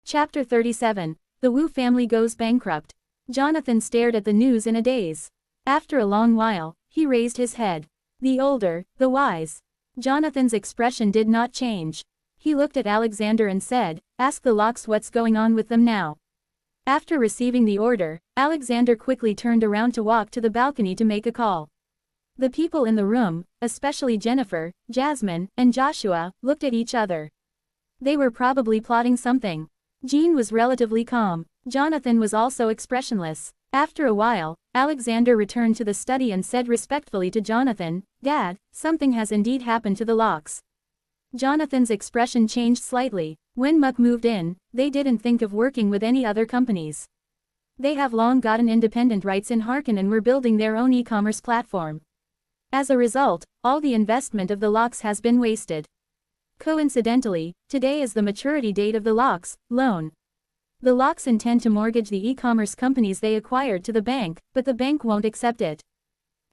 Chapter 37. The Wu family goes bankrupt. Jonathan stared at the news in a daze. After a long while, he raised his head. The older, the wise. Jonathan's expression did not change. He looked at Alexander and said, "Ask the Locks what's going on with them now." After receiving the order, Alexander quickly turned around to walk to the balcony to make a call. The people in the room, especially Jennifer, Jasmine, and Joshua, looked at each other. They were probably plotting something. Jean was relatively calm. Jonathan was also expressionless. After a while, Alexander returned to the study and said respectfully to Jonathan, "Dad, something has indeed happened to the Locks." Jonathan's expression changed slightly. When Muck moved in, they didn't think of working with any other companies. They have long gotten independent rights in Harkin and were building their own e-commerce platform. As a result, all the investment of the Locks has been wasted. Coincidentally, today is the maturity date of the Locks loan. The Locks intend to mortgage the e-commerce companies they acquired to the bank, but the bank won't accept it.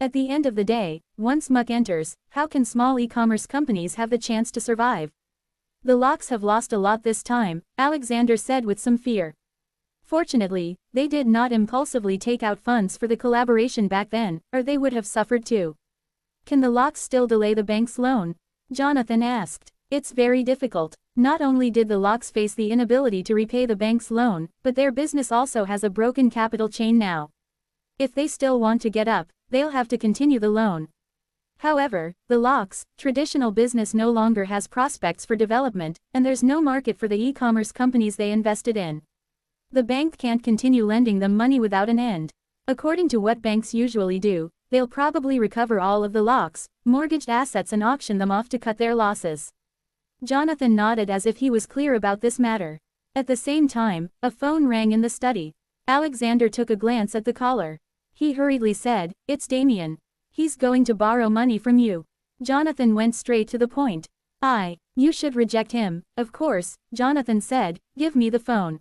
At the end of the day, once Muck enters, how can small e-commerce companies have the chance to survive? The Locks have lost a lot this time, Alexander said with some fear. Fortunately, they did not impulsively take out funds for the collaboration back then, or they would have suffered too. Can the Locks still delay the bank's loan? Jonathan asked. It's very difficult. Not only did the Locks face the inability to repay the bank's loan, but their business also has a broken capital chain now. If they still want to get up, they'll have to continue the loan. However, the Locks' traditional business no longer has prospects for development, and there's no market for the e-commerce companies they invested in. The bank can't continue lending them money without an end. According to what banks usually do, they'll probably recover all of the Locks' mortgaged assets and auction them off to cut their losses. Jonathan nodded as if he was clear about this matter. At the same time, a phone rang in the study. Alexander took a glance at the caller. He hurriedly said, "It's Damien. He's going to borrow money from you." Jonathan went straight to the point. You should reject him, of course," Jonathan said, "give me the phone."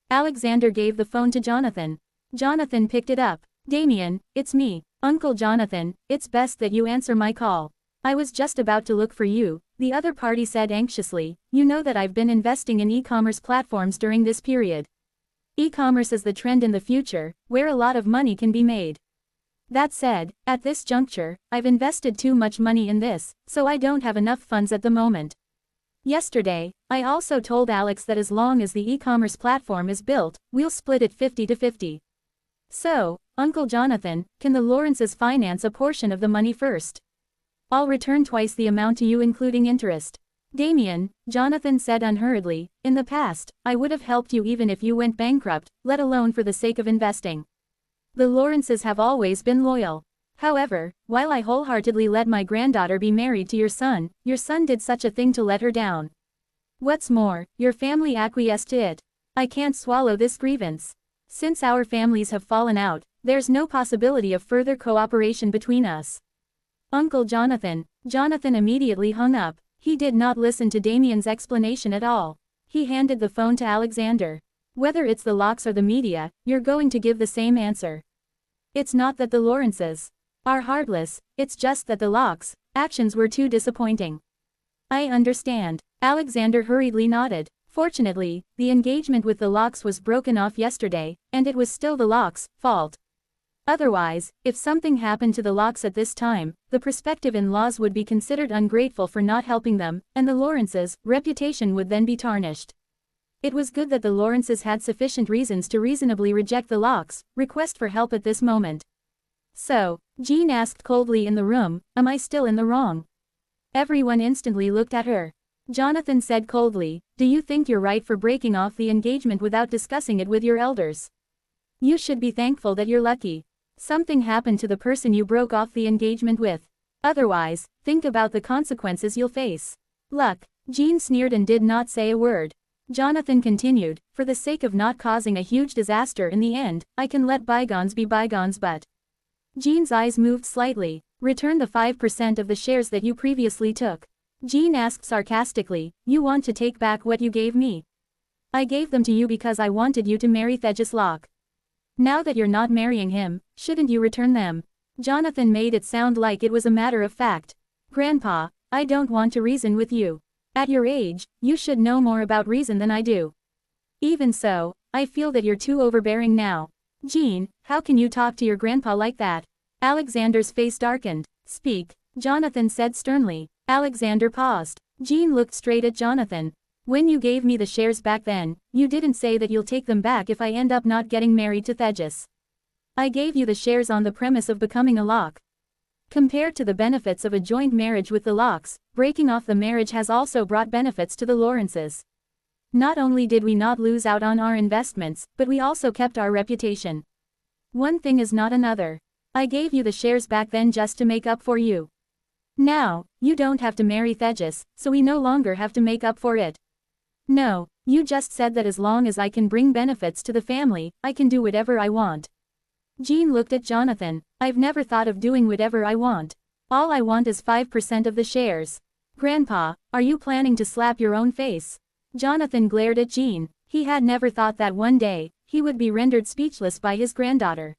Alexander gave the phone to Jonathan. Jonathan picked it up. "Damien, it's me, Uncle Jonathan, it's best that you answer my call. I was just about to look for you," the other party said anxiously. "You know that I've been investing in e-commerce platforms during this period. E-commerce is the trend in the future, where a lot of money can be made. That said, at this juncture, I've invested too much money in this, so I don't have enough funds at the moment. Yesterday, I also told Alex that as long as the e-commerce platform is built, we'll split it 50-50. So, Uncle Jonathan, can the Lawrences finance a portion of the money first? I'll return twice the amount to you including interest." "Damien," Jonathan said unhurriedly, "in the past, I would have helped you even if you went bankrupt, let alone for the sake of investing. The Lawrences have always been loyal. However, while I wholeheartedly let my granddaughter be married to your son did such a thing to let her down. What's more, your family acquiesced to it. I can't swallow this grievance. Since our families have fallen out, there's no possibility of further cooperation between us." "Uncle Jonathan." Jonathan immediately hung up. He did not listen to Damien's explanation at all. He handed the phone to Alexander. "Whether it's the Locks or the media, you're going to give the same answer. It's not that the Lawrences are heartless, it's just that the Locks' actions were too disappointing." "I understand." Alexander hurriedly nodded. Fortunately, the engagement with the Locks was broken off yesterday, and it was still the Locks' fault. Otherwise, if something happened to the Locks at this time, the prospective in-laws would be considered ungrateful for not helping them, and the Lawrences' reputation would then be tarnished. It was good that the Lawrences had sufficient reasons to reasonably reject the Locks' request for help at this moment. "So," Jean asked coldly in the room, "am I still in the wrong?" Everyone instantly looked at her. Jonathan said coldly, "Do you think you're right for breaking off the engagement without discussing it with your elders? You should be thankful that you're lucky. Something happened to the person you broke off the engagement with. Otherwise, think about the consequences you'll face." "Luck." Jean sneered and did not say a word. Jonathan continued, "For the sake of not causing a huge disaster in the end, I can let bygones be bygones but..." Jean's eyes moved slightly. "Return the 5% of the shares that you previously took." Jean asked sarcastically, "You want to take back what you gave me?" "I gave them to you because I wanted you to marry Thegis Locke. Now that you're not marrying him, shouldn't you return them?" Jonathan made it sound like it was a matter of fact. "Grandpa, I don't want to reason with you. At your age, you should know more about reason than I do. Even so, I feel that you're too overbearing now. Jean, how can you talk to your grandpa like that? Alexander's face darkened. Speak, Jonathan said sternly. Alexander paused. Jean looked straight at Jonathan. When you gave me the shares back then, you didn't say that you'll take them back if I end up not getting married to Thegis. I gave you the shares on the premise of becoming a Locke. Compared to the benefits of a joint marriage with the Lockes, breaking off the marriage has also brought benefits to the Lawrences. Not only did we not lose out on our investments, but we also kept our reputation. One thing is not another. I gave you the shares back then just to make up for you. Now, you don't have to marry Thegis, so we no longer have to make up for it. No, you just said that as long as I can bring benefits to the family, I can do whatever I want. Jean looked at Jonathan. I've never thought of doing whatever I want. All I want is 5% of the shares. Grandpa, are you planning to slap your own face? Jonathan glared at Jean. He had never thought that one day, he would be rendered speechless by his granddaughter.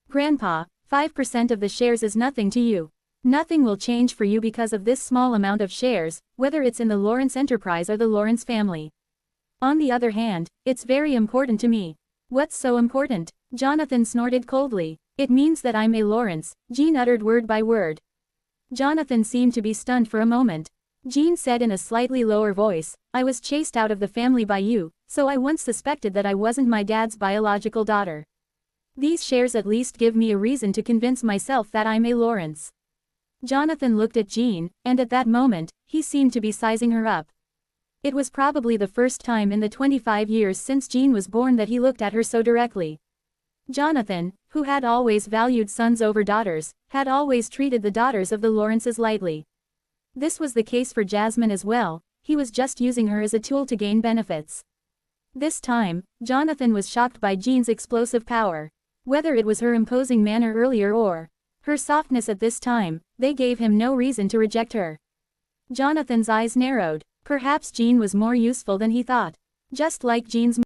Grandpa, 5% of the shares is nothing to you. Nothing will change for you because of this small amount of shares, whether it's in the Lawrence enterprise or the Lawrence family. On the other hand, it's very important to me. What's so important? Jonathan snorted coldly. It means that I'm a Lawrence, Jean uttered word by word. Jonathan seemed to be stunned for a moment. Jean said in a slightly lower voice, I was chased out of the family by you, so I once suspected that I wasn't my dad's biological daughter. These shares at least give me a reason to convince myself that I'm a Lawrence. Jonathan looked at Jean, and at that moment, he seemed to be sizing her up. It was probably the first time in the 25 years since Jean was born that he looked at her so directly. Jonathan, who had always valued sons over daughters, had always treated the daughters of the Lawrences lightly. This was the case for Jasmine as well, he was just using her as a tool to gain benefits. This time, Jonathan was shocked by Jean's explosive power. Whether it was her imposing manner earlier or her softness at this time, they gave him no reason to reject her. Jonathan's eyes narrowed. Perhaps Jean was more useful than he thought. Just like Jean's